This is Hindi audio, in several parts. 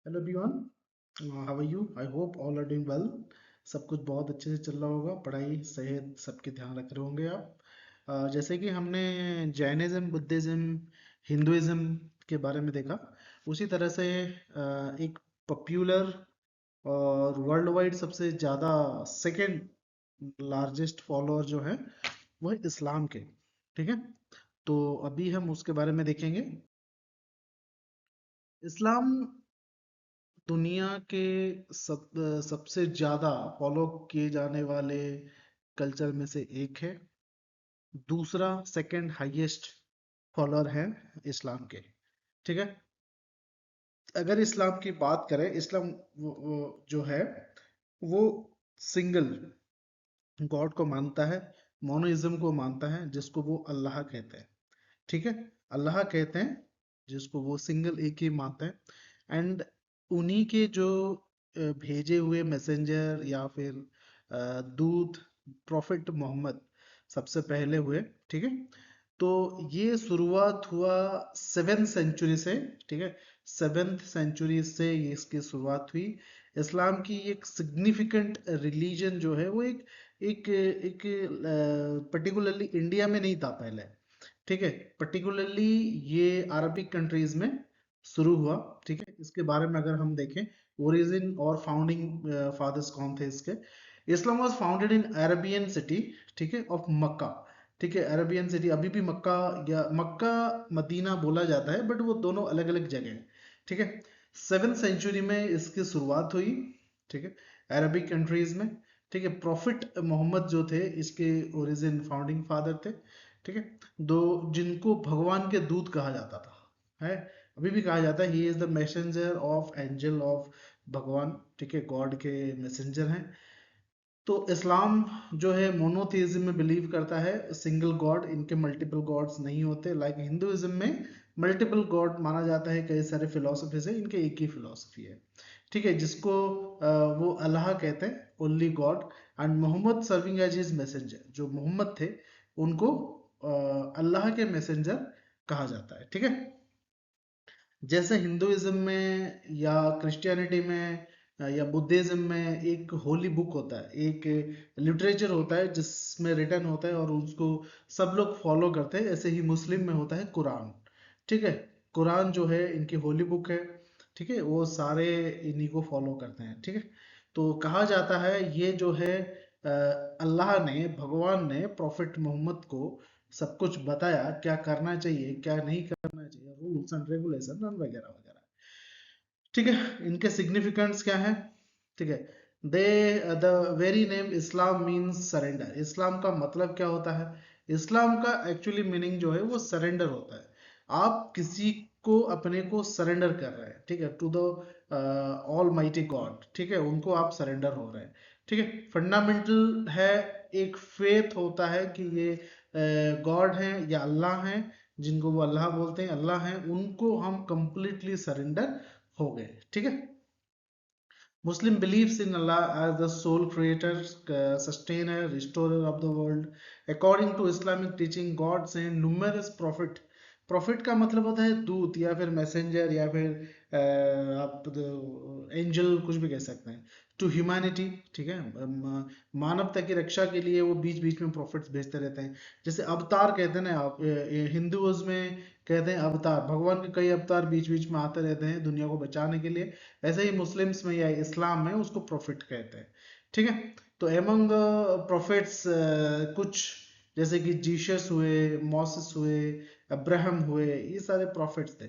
Hello everyone, how are you? I hope all are doing well. सब कुछ बहुत अच्छे से चल रहा होगा, पढ़ाई सेहत सबके ध्यान रख रहे होंगे आप। जैसे कि हमने जैनिज्म, बुद्धिज़्म, हिंदुइज्म के बारे में देखा, उसी तरह से एक पॉपुलर और वर्ल्ड वाइड सबसे ज़्यादा सेकेंड लार्जेस्ट फॉलोअर जो है वो है इस्लाम के। ठीक है, तो अभी हम उसके बारे में देखेंगे। इस्लाम दुनिया के सबसे ज्यादा फॉलो किए जाने वाले कल्चर में से एक है। दूसरा सेकंड हाईएस्ट फॉलोअर है इस्लाम के। ठीक है, अगर इस्लाम की बात करें, इस्लाम जो है वो सिंगल गॉड को मानता है, मोनोइज्म को मानता है, जिसको वो अल्लाह कहते हैं। ठीक है, अल्लाह कहते हैं जिसको वो सिंगल एक ही मानते हैं। एंड उन्हीं के जो भेजे हुए मैसेंजर या फिर दूत प्रॉफिट मोहम्मद सबसे पहले हुए। ठीक है, तो ये शुरुआत हुआ 7th सेंचुरी से। ठीक है, 7th सेंचुरी से ये इसकी शुरुआत हुई। इस्लाम की एक सिग्निफिकेंट रिलीजन जो है वो एक एक पर्टिकुलरली इंडिया में नहीं था पहले। ठीक है, पर्टिकुलरली ये अरबिक कंट्रीज में शुरू हुआ। ठीक है, इसके बारे में अगर हम देखें, ओरिजिन और फाउंडिंग फादर्स कौन थे इसके। Islam was founded in Arabian city, ठीक है, ऑफ मक्का। ठीक है, अरेबियन सिटी अभी भी मक्का या मक्का मदीना बोला जाता है, बट वो दोनों अलग अलग जगह हैं। ठीक है, 7th सेंचुरी में इसकी शुरुआत हुई। ठीक है, अरबिक कंट्रीज में। ठीक है, प्रॉफिट मोहम्मद जो थे इसके ओरिजिन फाउंडिंग फादर थे। ठीक है, दो जिनको भगवान के दूत कहा जाता था, है अभी भी कहा जाता है, he is the messenger of angel of भगवान। ठीक है, गॉड के मैसेंजर हैं। तो इस्लाम जो है मोनोथेइज्म में बिलीव करता है, सिंगल गॉड, इनके मल्टीपल गॉड्स नहीं होते। लाइक हिंदुइज्म में मल्टीपल गॉड माना जाता है, कई सारे फिलोसफी से, इनके एक ही फिलोसफी है। ठीक है, जिसको वो अल्लाह कहते हैं, only God. And Mohammed serving as his messenger, जो मोहम्मद थे उनको अल्लाह के मैसेंजर कहा जाता है। ठीक है, जैसे हिंदुइज्म में या क्रिश्चियनिटी में या बुद्धिज्म में एक होली बुक होता है, एक लिटरेचर होता है जिसमें रिटर्न होता है और उसको सब लोग फॉलो करते हैं। ऐसे ही मुस्लिम में होता है कुरान। ठीक है, कुरान जो है इनकी होली बुक है। ठीक है, वो सारे इन्हीं को फॉलो करते हैं। ठीक है, तो कहा जाता है ये जो है अल्लाह ने, भगवान ने प्रॉफिट मोहम्मद को सब कुछ बताया, क्या करना चाहिए क्या नहीं करना चाहिए, रूल्स एंड रेगुलेशन एंड वगैरह वगैरह। ठीक है, इनके सिग्निफिकेंस क्या है? ठीक है, they the very name Islam means surrender. इस्लाम का मतलब क्या होता है? इस्लाम का एक्चुअली मीनिंग जो है वो सरेंडर होता है। आप किसी को अपने को सरेंडर कर रहे हैं, ठीक है, to the almighty God. ठीक है, उनको आप सरेंडर हो रहे हैं। ठीक है, फंडामेंटल है, एक फेथ होता है कि ये गॉड हैं या अल्लाह हैं, जिनको वो अल्लाह बोलते हैं, अल्लाह हैं, उनको हम कंप्लीटली सरेंडर हो गए। ठीक है, Muslim believes in Allah as the sole creator, sustainer, restorer of the world. According to Islamic teaching, God sent numerous prophet. Profit का मतलब होता है दूत या फिर मैसेंजर या फिर आप एंजल, कुछ भी कह सकते हैं, टू ह्यूमैनिटी। ठीक है, मानवता की रक्षा के लिए वो बीच बीच में प्रॉफिट्स भेजते रहते हैं। जैसे अवतार कहते हैं ना आप, हिंदुओं में कहते हैं अवतार, भगवान के कई अवतार बीच बीच में आते रहते हैं दुनिया को बचाने के लिए। ऐसे ही मुस्लिम्स में या इस्लाम में उसको प्रॉफिट कहते हैं। ठीक है, तो एमंग द प्रॉफिट्स कुछ जैसे कि जीसस हुए, मोसेस हुए, अब्राहम हुए, ये सारे प्रॉफिट्स थे।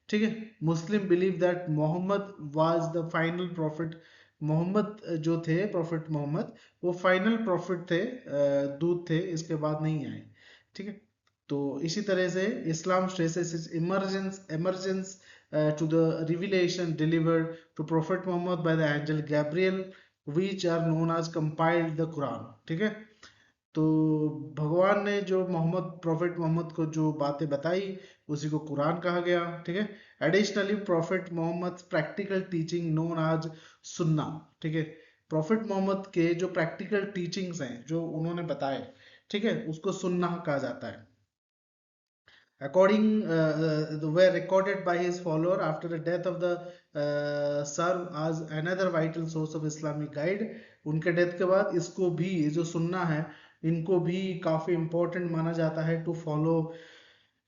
ठीक है, Muslim believe that Muhammad was the final prophet. Muhammad जो थे, प्रॉफिट मोहम्मद, वो फाइनल प्रॉफिट थे, दूत थे, इसके बाद नहीं आए। ठीक है, तो इसी तरह से Islam stresses is emergence emergence to the revelation delivered to Prophet Muhammad by the angel Gabriel, which are known as compiled the Quran। ठीक है, तो भगवान ने जो मोहम्मद, प्रॉफिट मोहम्मद को जो बातें बताई उसी को कुरान कहा गया। ठीक है, additionally prophet Mohammed practical teaching known as Sunnah. ठीक है, प्रॉफिट मोहम्मद के जो प्रैक्टिकल टीचिंग्स हैं जो उन्होंने बताए, ठीक है, उसको सुन्ना कहा जाता है। according were recorded by his follower after the death of the serve as another vital source of Islamic guide. उनके डेथ के बाद इसको भी, ये जो सुन्ना है, इनको भी काफी इंपॉर्टेंट माना जाता है टू फॉलो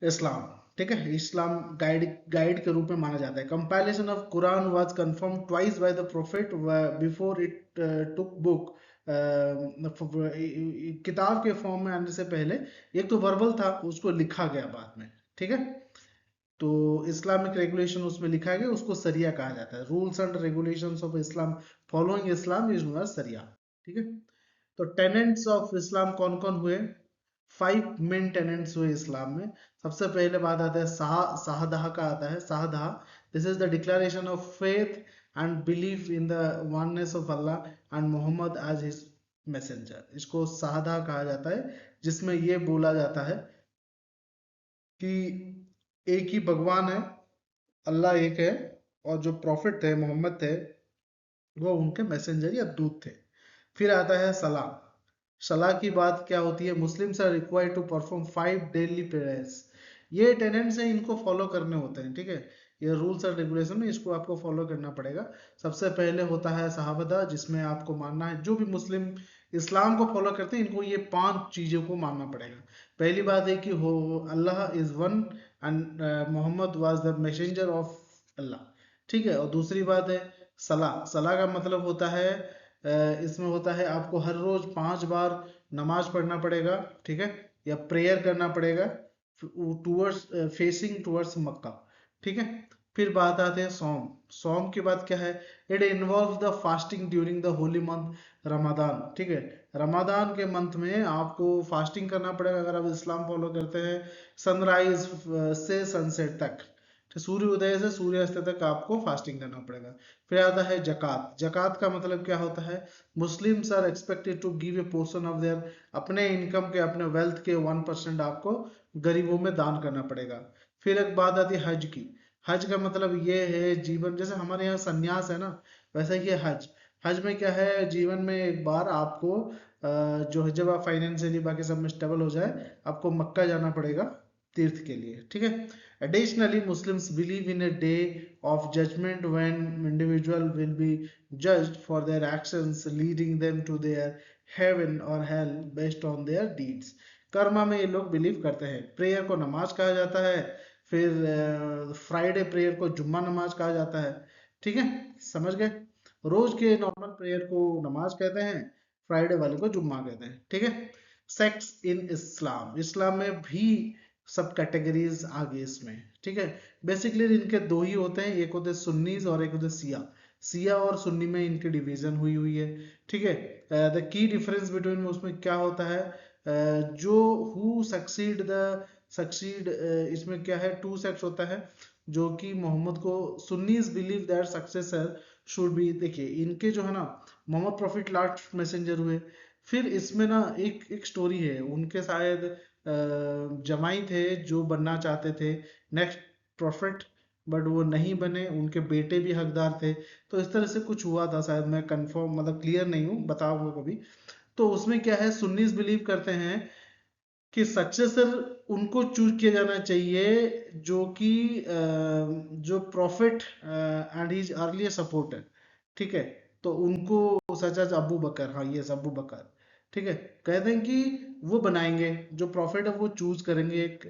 इस्लाम। ठीक है, इस्लाम गाइड के रूप में माना जाता है। Compilation of Quran was confirm twice by the prophet before it took book. किताब के फॉर्म में आने से पहले एक तो वर्बल था, उसको लिखा गया बाद में। ठीक है, तो इस्लामिक रेगुलेशन उसमें लिखा गया, उसको सरिया कहा जाता है। Rules and regulations of Islam following Islam is known as sharia. ठीक है, तो टेनेंट्स ऑफ इस्लाम कौन कौन हुए? 5 मेन टेनेंट्स हुए इस्लाम में। सबसे पहले बात आता है शाहदहा का आता है। शाहदहा, this is the declaration of faith and belief in the oneness of Allah and Muhammad as his messenger. इसको शाहदहा कहा जाता है, जिसमें ये बोला जाता है कि एक ही भगवान है, अल्लाह एक है, और जो प्रॉफिट थे मोहम्मद थे वो उनके मैसेंजर या दूत थे। फिर आता है सलाह। सलाह की बात क्या होती है? Muslims are required to perform 5 daily prayers. ये टेनेंट्स हैं, इनको फॉलो करने होते हैं। ठीक है, ये रूल्स एंड रेगुलेशन है, इसको आपको फॉलो करना पड़ेगा। सबसे पहले होता है शहादत, जिसमें आपको मानना है, जो भी मुस्लिम इस्लाम को फॉलो करते हैं इनको ये 5 चीजों को मानना पड़ेगा। पहली बात है कि हो Allah is one and Muhammad was the messenger of Allah. ठीक है, और दूसरी बात है सलाह। सलाह का मतलब होता है इसमें होता है आपको हर रोज 5 बार नमाज पढ़ना पड़ेगा। ठीक है, या प्रेयर करना पड़ेगा टूवर्ड्स फेसिंग टूवर्ड्स मक्का। ठीक है, फिर बात आते हैं सौम। सौम की बात क्या है? It involve the fasting during the Holi month Ramadan. ठीक है, रमादान के मंथ में आपको फास्टिंग करना पड़ेगा अगर आप इस्लाम फॉलो करते हैं, सनराइज से सनसेट तक। सूर्य उदय से सूर्यास्त तक आपको फास्टिंग करना पड़ेगा। फिर आता है जक़ात। जक़ात का मतलब क्या होता है? Muslims are expected to give a portion of their, अपने इनकम के, अपने वेल्थ के 1% आपको गरीबों में दान करना पड़ेगा। फिर एक बात आती है हज की। हज का मतलब ये है जीवन, जैसे हमारे यहाँ संन्यास है ना, वैसे ही हज। हज में क्या है? जीवन में एक बार आपको जो है, जब आप फाइनेंशियली बाकी सब में स्टेबल हो जाए, आपको मक्का जाना पड़ेगा तीर्थ के लिए। ठीक है, additionally Muslims believe in a day of judgment when individual will be judged for their actions leading them to their heaven or hell based on their deeds। Karma में ये लोग बिलीव करते हैं। प्रेयर को नमाज कहा जाता है, फिर फ्राइडे प्रेयर को जुम्मा नमाज कहा जाता है। ठीक है, समझ गए? रोज के नॉर्मल प्रेयर को नमाज कहते हैं, फ्राइडे वाले को जुम्मा कहते हैं। ठीक है, सेक्ट्स इन इस्लाम। इस्लाम में भी सब कैटेगरीज आ गई इसमें। ठीक है, बेसिकली इनके दो ही होते हैं, एक होते सुन्नीज और एक होते सिया। सिया और सुन्नी में इनकी डिवीजन हुई हुई है। ठीक है, द की डिफरेंस बिटवीन उसमें क्या होता है? जो हु सक्सीड इसमें क्या है? 2 सेक्ट्स होता है, जो कि मोहम्मद को Sunnis believe that successor should be. देखिए इनके जो है ना, मोहम्मद प्रॉफिट लास्ट मैसेंजर हुए। फिर इसमें ना एक स्टोरी है, उनके शायद जमाई थे जो बनना चाहते थे नेक्स्ट प्रॉफिट, बट वो नहीं बने, उनके बेटे भी हकदार थे। तो इस तरह से कुछ हुआ था शायद, मैं कंफर्म मतलब क्लियर नहीं हूँ, बताऊंगा कभी। तो उसमें क्या है, सुन्नीस बिलीव करते हैं कि सक्सेसर उनको चूज किया जाना चाहिए जो कि जो profit and his earlier supporter. ठीक है, तो उनको सच एज अबू बकर, हाँ ये अबू बकर। ठीक है, कहते हैं कि वो बनाएंगे, जो प्रॉफिट है वो चूज करेंगे एक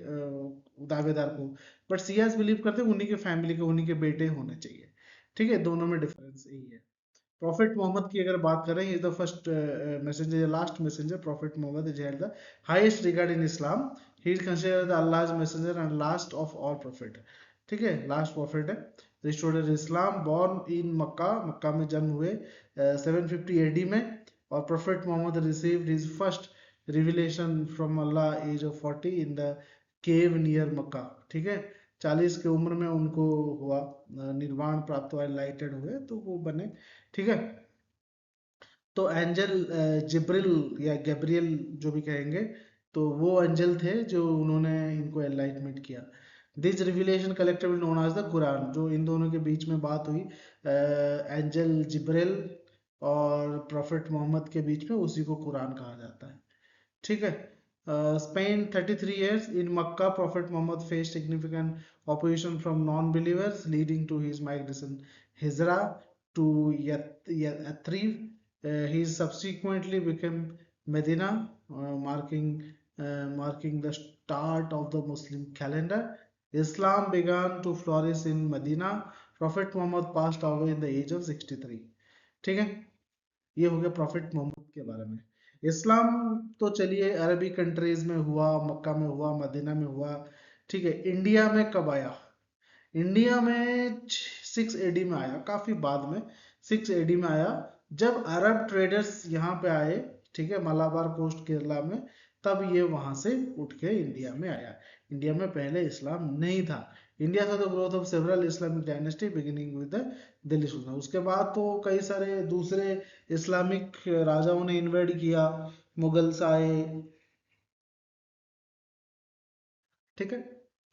दावेदार को। बट सियास बिलीव करते हैं उन्हीं के फैमिली के, उन्हीं के बेटे होने चाहिए। ठीक है, दोनों में डिफरेंस यही है। Prophet मोहम्मद की अगर बात करें, is the first messenger, last messenger. Prophet Muhammad is held the highest regard in Islam. He is considered the Allah's messenger and last of all prophet. ठीक है, लास्ट प्रॉफिट है। Restored Islam, born in Mecca, Mecca में जन्म हुए 750 एडी में। और prophet Muhammad received his first revelation from Allah age of 40 in the cave near Mecca. ठीक है, 40 की उम्र में उनको हुआ निर्वाण प्राप्त हुआ, एनलाइटेड हुए तो वो बने। ठीक है, तो एंजल जिब्रिल या गैब्रियल जो भी कहेंगे, तो वो एंजल थे जो उन्होंने इनको एनलाइटमेंट किया। This revelation collectively known as the Quran. जो इन दोनों के बीच में बात हुई एंजल जिब्रिल और प्रॉफिट मोहम्मद के बीच में, उसी को कुरान कहा जाता है। ठीक है, spent 33 years in Makkah. Prophet Muhammad faced significant opposition from non-believers, leading to his migration hijrah to Yathrib. He subsequently became Medina, marking the start of the Muslim calendar. Islam began to flourish in Medina. Prophet Muhammad passed away in the age of 63. ठीक है, ये हो गया प्रॉफिट मोहम्मद के बारे में। इस्लाम तो चलिए अरबी कंट्रीज में हुआ, मक्का में हुआ, मदीना में हुआ, ठीक है। इंडिया में कब आया? इंडिया में 6 एडी में आया, काफी बाद में 6 एडी में आया, जब अरब ट्रेडर्स यहाँ पे आए, ठीक है, मलाबार कोस्ट केरला में, तब ये वहां से उठ के इंडिया में आया। इंडिया में पहले इस्लाम नहीं था। इंडिया था the growth of several Islamic dynasty beginning with the Delhi sultan. उसके बाद तो कई सारे दूसरे इस्लामिक राजाओं ने इन्वेड किया, मुगल्स आए, ठीक है,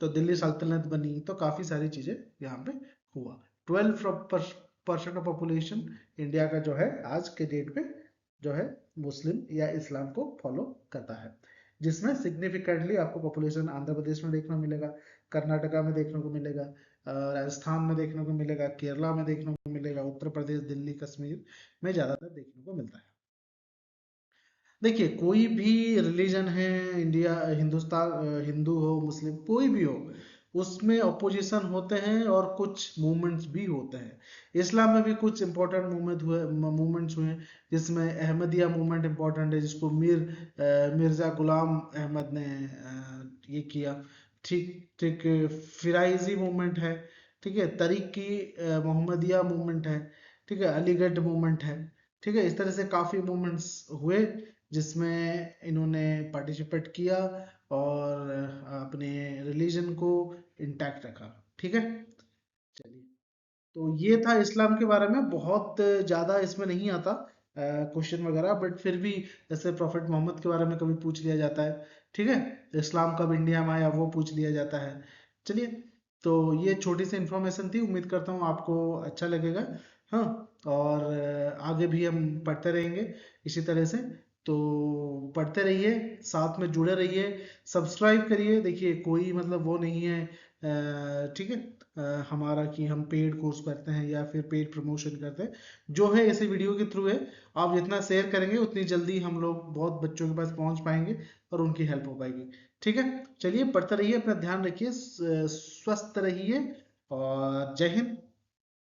तो दिल्ली सल्तनत बनी, तो काफी सारी चीजें यहाँ पे हुआ। 12% ऑफ पॉपुलेशन इंडिया का जो है आज के डेट पे जो है मुस्लिम या इस्लाम को फॉलो करता है, जिसमें सिग्निफिकेंटली आपको पॉपुलेशन आंध्र प्रदेश में देखने को मिलेगा, कर्नाटका में देखने को मिलेगा, राजस्थान में देखने को मिलेगा, केरला में देखने को मिलेगा, उत्तर प्रदेश, दिल्ली, कश्मीर में ज्यादातर देखने को मिलता है। देखिए, कोई भी रिलीजन है, इंडिया, हिंदुस्तान, हिंदू हो, मुस्लिम, कोई भी हो, उसमें अपोजिशन होते हैं और कुछ मूवमेंट्स भी होते हैं। इस्लाम में भी कुछ इंपॉर्टेंट मूवमेंट्स हुए, जिसमें अहमदिया मूवमेंट इंपॉर्टेंट है, जिसको मिर्जा गुलाम अहमद ने ये किया, ठीक ठीक। फिराइजी मूवमेंट है, ठीक है, तरीकी मोहम्मदिया मूवमेंट है, ठीक है, अलीगढ़ मूवमेंट है, ठीक है। इस तरह से काफी मूवमेंट्स हुए जिसमें इन्होंने पार्टिसिपेट किया और अपने रिलीजन को इंटैक्ट रखा, ठीक है। चलिए, तो ये था इस्लाम के बारे में। बहुत ज़्यादा इसमें नहीं आता क्वेश्चन वगैरह, बट फिर भी जैसे प्रॉफिट मोहम्मद के बारे में कभी पूछ लिया जाता है, ठीक है, इस्लाम कब इंडिया में आया वो पूछ लिया जाता है। चलिए, तो ये छोटी सी इन्फॉर्मेशन थी, उम्मीद करता हूँ आपको अच्छा लगेगा। हाँ, और आगे भी हम पढ़ते रहेंगे इसी तरह से, तो पढ़ते रहिए, साथ में जुड़े रहिए, सब्सक्राइब करिए। देखिए, कोई मतलब वो नहीं है, ठीक है, हमारा कि हम पेड कोर्स करते हैं या फिर पेड प्रमोशन करते हैं, जो है इसी वीडियो के थ्रू है। आप जितना शेयर करेंगे उतनी जल्दी हम लोग बहुत बच्चों के पास पहुंच पाएंगे और उनकी हेल्प हो पाएगी, ठीक है। चलिए, पढ़ते रहिए, अपना ध्यान रखिए, स्वस्थ रहिए, और जय हिंद।